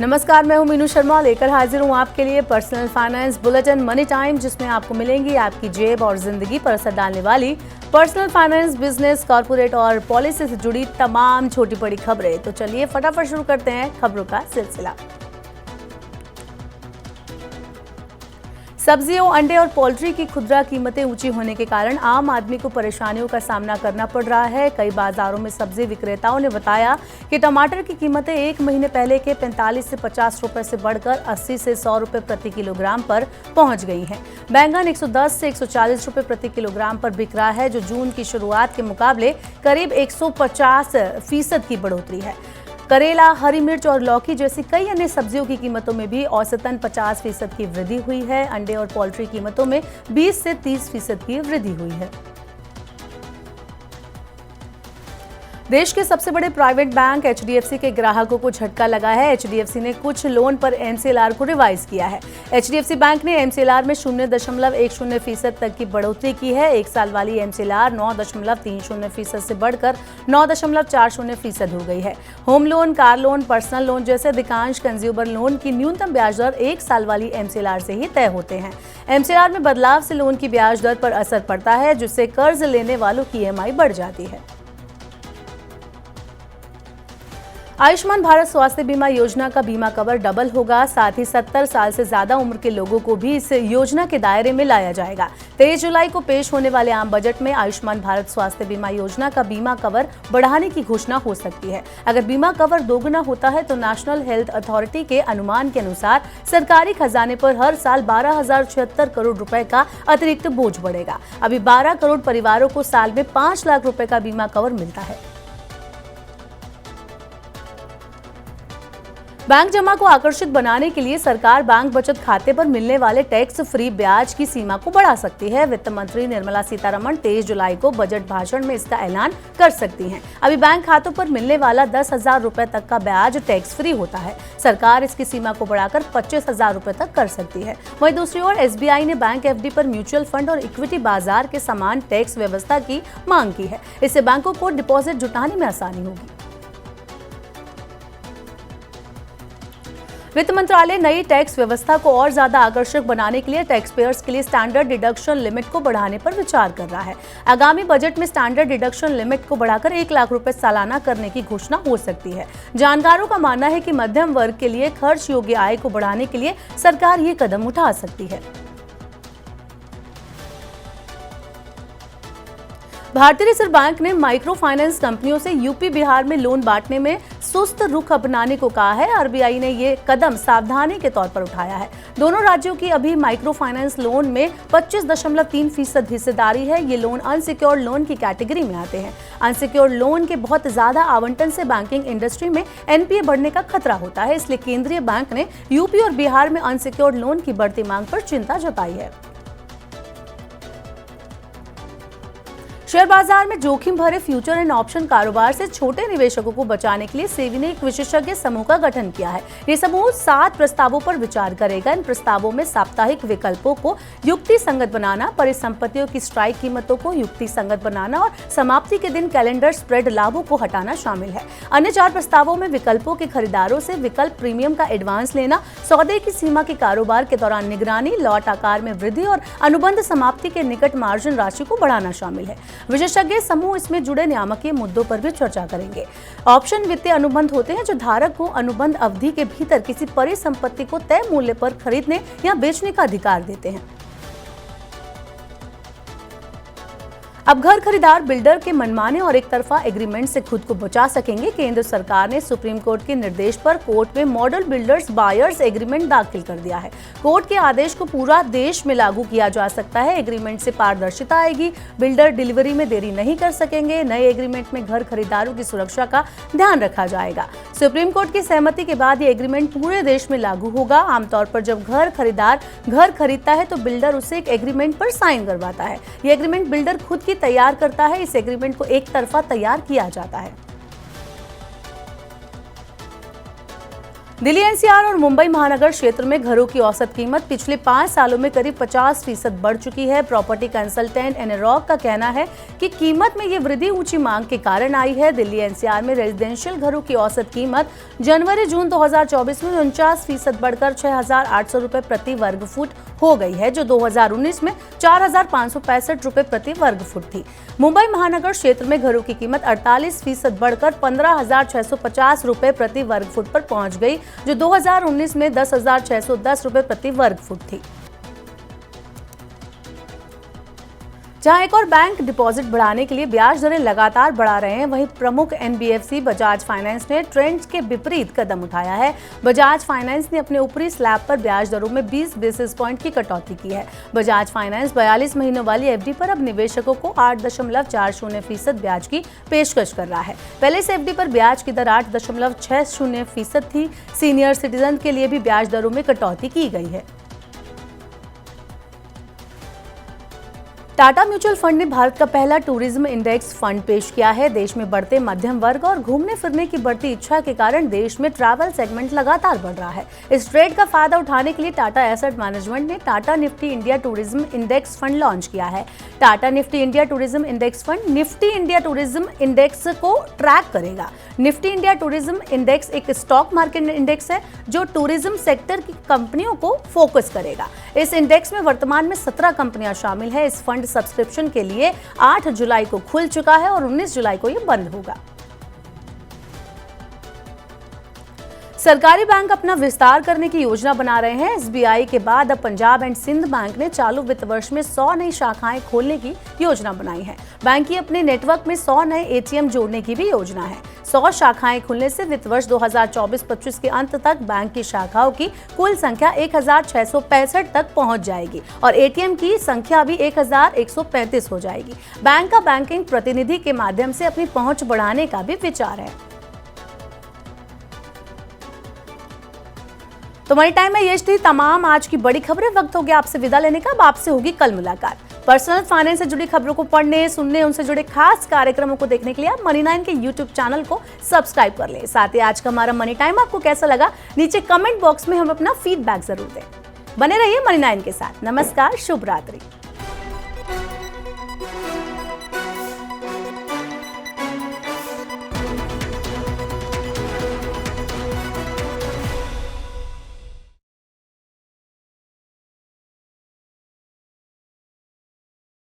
नमस्कार, मैं हूं मीनू शर्मा, लेकर हाजिर हूं आपके लिए personal finance bulletin money time, जिसमें आपको मिलेंगी आपकी जेब और जिंदगी पर असर डालने वाली पर्सनल फाइनेंस, बिजनेस, कॉर्पोरेट और पॉलिसी से जुड़ी तमाम छोटी बड़ी खबरें। तो चलिए फटाफट शुरू करते हैं खबरों का सिलसिला। सब्जियों, अंडे और पोल्ट्री की खुदरा कीमतें ऊंची होने के कारण आम आदमी को परेशानियों का सामना करना पड़ रहा है। कई बाजारों में सब्जी विक्रेताओं ने बताया कि टमाटर की कीमतें एक महीने पहले के 45 से 50 रुपए से बढ़कर 80 से 100 रुपए प्रति किलोग्राम पर पहुंच गई हैं। बैंगन 110 से 140 रुपए प्रति किलोग्राम पर बिक रहा है, जो जून की शुरुआत के मुकाबले करीब 150% की बढ़ोतरी है। करेला, हरी मिर्च और लौकी जैसी कई अन्य सब्जियों की कीमतों में भी औसतन 50% की वृद्धि हुई है। अंडे और पोल्ट्री कीमतों में 20 से 30% की वृद्धि हुई है। देश के सबसे बड़े प्राइवेट बैंक एचडीएफसी के ग्राहकों को झटका लगा है। एचडीएफसी ने कुछ लोन पर एमसीएलआर को रिवाइज किया है। एचडीएफसी बैंक ने एमसीएलआर में 0.10% तक की बढ़ोतरी की है। एक साल वाली एमसीएलआर 9.30% से बढ़कर 9.40% हो गई है। Home loan, car loan, personal loan जैसे अधिकांश कंज्यूमर लोन की न्यूनतम ब्याज दर एक साल वाली एमसीएलआर से ही तय होते हैं। एमसीएलआर में बदलाव से लोन की ब्याज दर पर असर पड़ता है, जिससे कर्ज लेने वालों की ईएमआई बढ़ जाती है। आयुष्मान भारत स्वास्थ्य बीमा योजना का बीमा कवर डबल होगा। साथ ही 70 साल से ज्यादा उम्र के लोगों को भी इस योजना के दायरे में लाया जाएगा। 23 जुलाई को पेश होने वाले आम बजट में आयुष्मान भारत स्वास्थ्य बीमा योजना का बीमा कवर बढ़ाने की घोषणा हो सकती है। अगर बीमा कवर दोगुना होता है तो नेशनल हेल्थ अथॉरिटी के अनुमान के अनुसार सरकारी खजाने पर हर साल 12,076 करोड़ रुपए का अतिरिक्त बोझ बढ़ेगा। अभी 12 करोड़ परिवारों को साल में 5 लाख रुपए का बीमा कवर मिलता है। बैंक जमा को आकर्षित बनाने के लिए सरकार बैंक बचत खाते पर मिलने वाले टैक्स फ्री ब्याज की सीमा को बढ़ा सकती है। वित्त मंत्री निर्मला सीतारमण 23 जुलाई को बजट भाषण में इसका ऐलान कर सकती हैं। अभी बैंक खातों पर मिलने वाला 10,000 रुपए तक का ब्याज टैक्स फ्री होता है। सरकार इसकी सीमा को बढ़ाकर 25,000 रुपए तक कर सकती है। वहीं दूसरी ओर एसबीआई ने बैंक एफडी पर म्यूचुअल फंड और इक्विटी बाजार के समान टैक्स व्यवस्था की मांग की है। इससे बैंकों को डिपॉजिट जुटाने में आसानी होगी। वित्त मंत्रालय नई टैक्स व्यवस्था को और ज्यादा आकर्षक बनाने के लिए टैक्स पेयर्स के लिए स्टैंडर्ड डिडक्शन लिमिट को बढ़ाने पर विचार कर रहा है। आगामी बजट में स्टैंडर्ड डिडक्शन लिमिट को बढ़ाकर 1 लाख रुपए सालाना करने की घोषणा हो सकती है। जानकारों का मानना है कि मध्यम वर्ग के लिए खर्च योग्य आय को बढ़ाने के लिए सरकार ये कदम उठा सकती है। भारतीय रिजर्व बैंक ने माइक्रो फाइनेंस कंपनियों से यूपी बिहार में लोन बांटने में सुस्त रुख अपनाने को कहा है। आरबीआई ने ये कदम सावधानी के तौर पर उठाया है। दोनों राज्यों की अभी माइक्रो फाइनेंस लोन में 25.3% हिस्सेदारी है। ये लोन अनसिक्योर्ड लोन की कैटेगरी में आते हैं। अनसिक्योर्ड लोन के बहुत ज्यादा आवंटन से बैंकिंग इंडस्ट्री में एनपीए बढ़ने का खतरा होता है। इसलिए केंद्रीय बैंक ने यूपी और बिहार में अनसिक्योर्ड लोन की बढ़ती मांग पर चिंता जताई है। शेयर बाजार में जोखिम भरे फ्यूचर एंड ऑप्शन कारोबार से छोटे निवेशकों को बचाने के लिए सेबी ने एक विशेषज्ञ समूह का गठन किया है। ये समूह 7 प्रस्तावों पर विचार करेगा। इन प्रस्तावों में साप्ताहिक विकल्पों को युक्ति संगत बनाना, परिसंपत्तियों की स्ट्राइक कीमतों को युक्ति संगत बनाना और समाप्ति के दिन कैलेंडर स्प्रेड लाभों को हटाना शामिल है। अन्य 4 प्रस्तावों में विकल्पों के खरीदारों से विकल्प प्रीमियम का एडवांस लेना, सौदे की सीमा के कारोबार के दौरान निगरानी, लॉट आकार में वृद्धि और अनुबंध समाप्ति के निकट मार्जिन राशि को बढ़ाना शामिल है। विशेषज्ञ समूह इसमें जुड़े नियामकीय मुद्दों पर भी चर्चा करेंगे। ऑप्शन वित्तीय अनुबंध होते हैं जो धारक को अनुबंध अवधि के भीतर किसी परिसंपत्ति को तय मूल्य पर खरीदने या बेचने का अधिकार देते हैं। अब घर खरीदार बिल्डर के मनमाने और एक तरफा एग्रीमेंट से खुद को बचा सकेंगे। केंद्र सरकार ने सुप्रीम कोर्ट के निर्देश पर कोर्ट में मॉडल बिल्डर्स बायर्स एग्रीमेंट दाखिल कर दिया है। कोर्ट के आदेश को पूरा देश में लागू किया जा सकता है। एग्रीमेंट से पारदर्शिता आएगी, बिल्डर डिलीवरी में देरी नहीं कर सकेंगे। नए एग्रीमेंट में घर खरीदारों की सुरक्षा का ध्यान रखा जाएगा। सुप्रीम कोर्ट की सहमति के बाद ये एग्रीमेंट पूरे देश में लागू होगा। आमतौर पर जब घर खरीदार घर खरीदता है तो बिल्डर उसे एक एग्रीमेंट पर साइन करवाता है। ये एग्रीमेंट बिल्डर खुद की तैयार करता है। इस एग्रीमेंट को एक तरफा तैयार किया जाता है। दिल्ली एनसीआर और मुंबई महानगर क्षेत्र में घरों की औसत कीमत पिछले 5 सालों में करीब 50% बढ़ चुकी है। प्रॉपर्टी कंसल्टेंट एनरॉक का कहना है कि कीमत में ये वृद्धि ऊंची मांग के कारण आई है। दिल्ली एनसीआर में रेजिडेंशियल घरों की औसत कीमत जनवरी-जून 2024 में 49% बढ़कर 6,800 रुपए प्रति वर्ग फुट हो गई है, जो 2019 में 4,565 रुपए प्रति वर्ग फुट थी। मुंबई महानगर क्षेत्र में घरों की कीमत 48% बढ़कर 15,650 रुपए प्रति वर्ग फुट पर पहुंच गई, जो 2019 में 10,610 रुपए प्रति वर्ग फुट थी। जहां एक और बैंक डिपॉजिट बढ़ाने के लिए ब्याज दरें लगातार बढ़ा रहे हैं, वहीं प्रमुख एनबीएफसी बजाज फाइनेंस ने ट्रेंड के विपरीत कदम उठाया है। बजाज फाइनेंस ने अपने ऊपरी स्लैब पर ब्याज दरों में 20 बेसिस पॉइंट की कटौती की है। बजाज फाइनेंस 42 महीनों वाली एफडी पर अब निवेशकों को 8.40% ब्याज की पेशकश कर रहा है। पहले इस एफडी पर ब्याज की दर 8.60% थी। सीनियर सिटीजन के लिए भी ब्याज दरों में कटौती की गई है। टाटा म्यूचुअल फंड ने भारत का पहला टूरिज्म इंडेक्स फंड पेश किया है। देश में बढ़ते मध्यम वर्ग और घूमने फिरने की बढ़ती इच्छा के कारण देश में ट्रैवल सेगमेंट लगातार बढ़ रहा है। इस ट्रेड का फायदा उठाने के लिए टाटा एसेट मैनेजमेंट ने Tata Nifty India tourism index fund launch किया है। Tata Nifty India tourism index fund Nifty India tourism index को ट्रैक करेगा। निफ्टी इंडिया टूरिज्म इंडेक्स एक स्टॉक मार्केट इंडेक्स है जो टूरिज्म सेक्टर की कंपनियों को फोकस करेगा। इस इंडेक्स में वर्तमान में 17 कंपनियां शामिल है। इस फंड सब्सक्रिप्शन के लिए 8 जुलाई को खुल चुका है और 19 जुलाई को यह बंद होगा। सरकारी बैंक अपना विस्तार करने की योजना बना रहे हैं। एसबीआई के बाद अब पंजाब एंड सिंध बैंक ने चालू वित्त वर्ष में 100 नई शाखाएं खोलने की योजना बनाई है। बैंक की अपने नेटवर्क में 100 नए एटीएम जोड़ने की भी योजना है। 100 शाखाएं खुलने से वित्त वर्ष 2024-25 के अंत तक बैंक की शाखाओं की कुल संख्या 1,665 तक पहुंच जाएगी और एटीएम की संख्या भी 1,135 हो जाएगी। बैंक का बैंकिंग प्रतिनिधि के माध्यम से अपनी पहुंच बढ़ाने का भी विचार है। तो मनी टाइम में ये थी तमाम आज की बड़ी खबरें। वक्त हो गया आपसे विदा लेने का। अब आपसे होगी कल मुलाकात। पर्सनल फाइनेंस से जुड़ी खबरों को पढ़ने, सुनने, उनसे जुड़े खास कार्यक्रमों को देखने के लिए आप मनी 9 के यूट्यूब चैनल को सब्सक्राइब कर लें। साथ ही आज का हमारा मनी टाइम आपको कैसा लगा, नीचे कमेंट बॉक्स में हम अपना फीडबैक जरूर दें। बने रहिए मनी 9 के साथ। नमस्कार, शुभ रात्रि।